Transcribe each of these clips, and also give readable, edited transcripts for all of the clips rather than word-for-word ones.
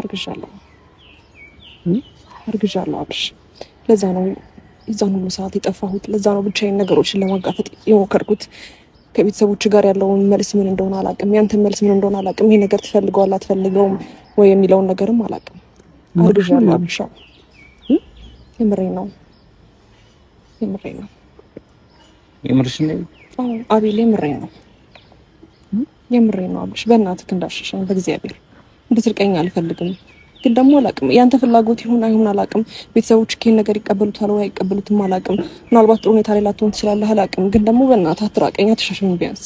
አርግዣለሁ አብርሽ። ለዛ ነው የዛን ሁሉ ሰዓት የጠፋሁት። ለዛ ነው ብቻዬን ነገሮችን ለማጋፈጥ የሞከርኩት። ከቤተሰቦች ጋር ያለውን መልስ ምን እንደሆነ አላውቅም። ያንተን መልስ ምን እንደሆነ አላውቅም። ይሄ ነገር ትፈልገዋለህ አትፈልገውም ወይ የሚለውን ነገርም አላውቅም። አርግዣለሁ አብርሽ። የምሬን ነው። የምርሽ ነው አቤል፣ የምሬን ነው አብርሽ። በእናትህ እንዳሸሸኝ በእግዚአብሔር እንድትርቀኝ አልፈልግም። ግን ደግሞ አላውቅም ያንተ ፍላጎት ይሁን አይሁን አላውቅም። ቤተሰቦች ይሄን ነገር ይቀበሉታል ወይ አይቀበሉትም አላውቅም። ምናልባት ጥሩ ሁኔታ ላይ ላትሆን ትችላለህ አላውቅም። ግን ደግሞ በእናትህ አትራቀኝ፣ አትሻሸኝ። ቢያንስ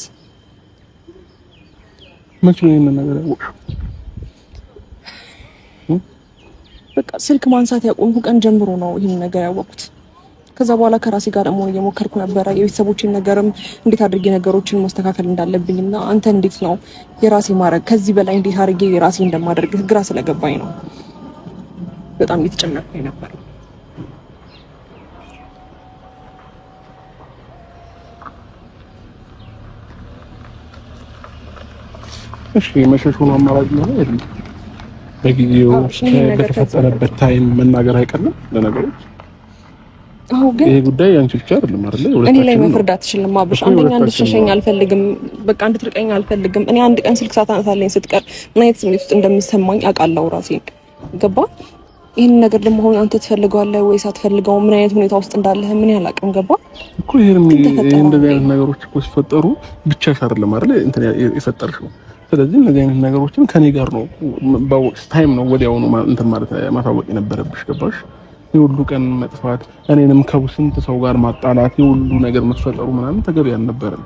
መቼ ነው ይሄን ነገር ያወቅሽው? በቃ ስልክ ማንሳት ያቆምኩ ቀን ጀምሮ ነው ይሄን ነገር ያወቅኩት። ከዛ በኋላ ከራሴ ጋር ደግሞ እየሞከርኩ ነበረ የቤተሰቦችን ነገርም እንዴት አድርጌ ነገሮችን ማስተካከል እንዳለብኝና አንተ እንዴት ነው የራሴ ማድረግ ከዚህ በላይ እንዴት አድርጌ የራሴ እንደማደርግ ግራ ስለገባኝ ነው በጣም እየተጨነቅኩኝ ነበር። እሺ መሸሽ ሆኖ አማራጭ ነው አይደል? በጊዜው በተፈጠረበት ታይም መናገር አይቀርም ለነገሮች። አዎ ግን ይሄ ጉዳይ አንቺ ብቻ አይደለም አይደል? እኔ ላይ መፍረድ አትችልም አብርሽ። አንደኛ እንድትሸሸኝ አልፈልግም፣ በቃ እንድትርቀኝ አልፈልግም። እኔ አንድ ቀን ስልክ ሳታነሳልኝ ስትቀር ምን አይነት ስሜት ውስጥ እንደሚሰማኝ አውቃለሁ ራሴን። ገባ? ይሄን ነገር ደግሞ አሁን አንተ ትፈልገዋለህ ወይስ አትፈልገውም? ምን አይነት ሁኔታ ውስጥ እንዳለህ ምን ያላቅም። ገባ እኮ ይሄ እንደዚህ አይነት ነገሮች እኮ ሲፈጠሩ ብቻሽ አይደለም አይደል እንትን የፈጠርሽው። ስለዚህ እነዚህ አይነት ነገሮችን ከኔ ጋር ነው በወቅት ታይም ነው ወዲያውኑ እንትን ማለት ማሳወቅ የነበረብሽ። ገባሽ? የሁሉ ቀን መጥፋት እኔንም ከስንት ሰው ጋር ማጣላት የሁሉ ነገር መፈጠሩ ምናምን ተገቢ አልነበረም።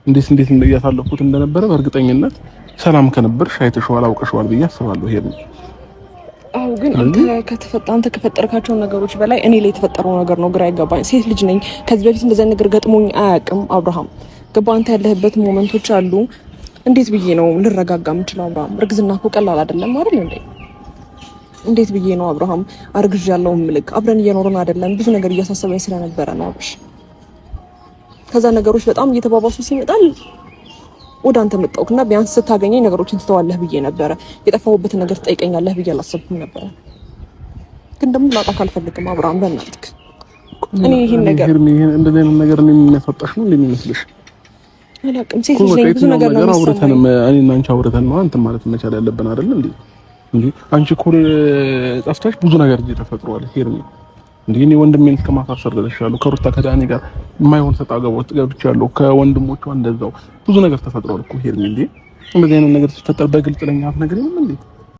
እንዴት እያሳለፍኩት እንደነበረ በእርግጠኝነት ሰላም ከነበርሽ አይተሽዋል አውቀሽዋል ብዬ አስባለሁ። ይሄ ነው። አዎ ግን አንተ ከፈጠርካቸው ነገሮች በላይ እኔ ላይ የተፈጠረው ነገር ነው ግራ ይገባኝ። ሴት ልጅ ነኝ። ከዚህ በፊት እንደዛ ነገር ገጥሞኝ አያውቅም አብርሃም። ገባ? አንተ ያለህበት ሞመንቶች አሉ። እንዴት ብዬ ነው ልረጋጋ የምችለው አብርሃም? እርግዝና እኮ ቀላል አይደለም አይደል እንዴ? እንዴት ብዬ ነው አብርሃም አርግዣለሁ ምልክ? አብረን እየኖርን አይደለም። ብዙ ነገር እያሳሰበኝ ስለነበረ ነው አብርሽ። ከዛ ነገሮች በጣም እየተባባሱ ሲመጣል ወደ አንተ መጣሁና ቢያንስ ስታገኘኝ ነገሮችን ትተዋለህ ብዬ ነበረ። የጠፋሁበትን ነገር ትጠይቀኛለህ ብዬ አላሰብኩም ነበረ። ግን ደግሞ ላጣህ አልፈልግም አብርሃም በእናትህ። እኔ ይሄን ነገር እንደዚህ አይነት ነገር ነው የሚያስወጣሽ ነው እንደሚመስልሽ? አላውቅም። ሴት ልጅ ነኝ። ብዙ ነገር ነው አውርተን እኔና አንቺ አውርተን ነው አንተ ማለት መቻል ያለብን አይደል እንዴ አንቺ እኮ ጠፍተሽ ብዙ ነገር ተፈጥሯል። ሄርሚ እንዴ እኔ ወንድሜን እስከማሳሰር ደርሻለሁ። ከሩታ ከዳኒ ጋር የማይሆን ሰጣ ገባው ገብቻለሁ። ከወንድሞቿ እንደዛው ብዙ ነገር ተፈጥሯል እኮ ሄርሚ። እንዴ እንደዚህ አይነት ነገር ሲፈጠር በግልጽ ለኛ አትነግሪኝም እንዴ?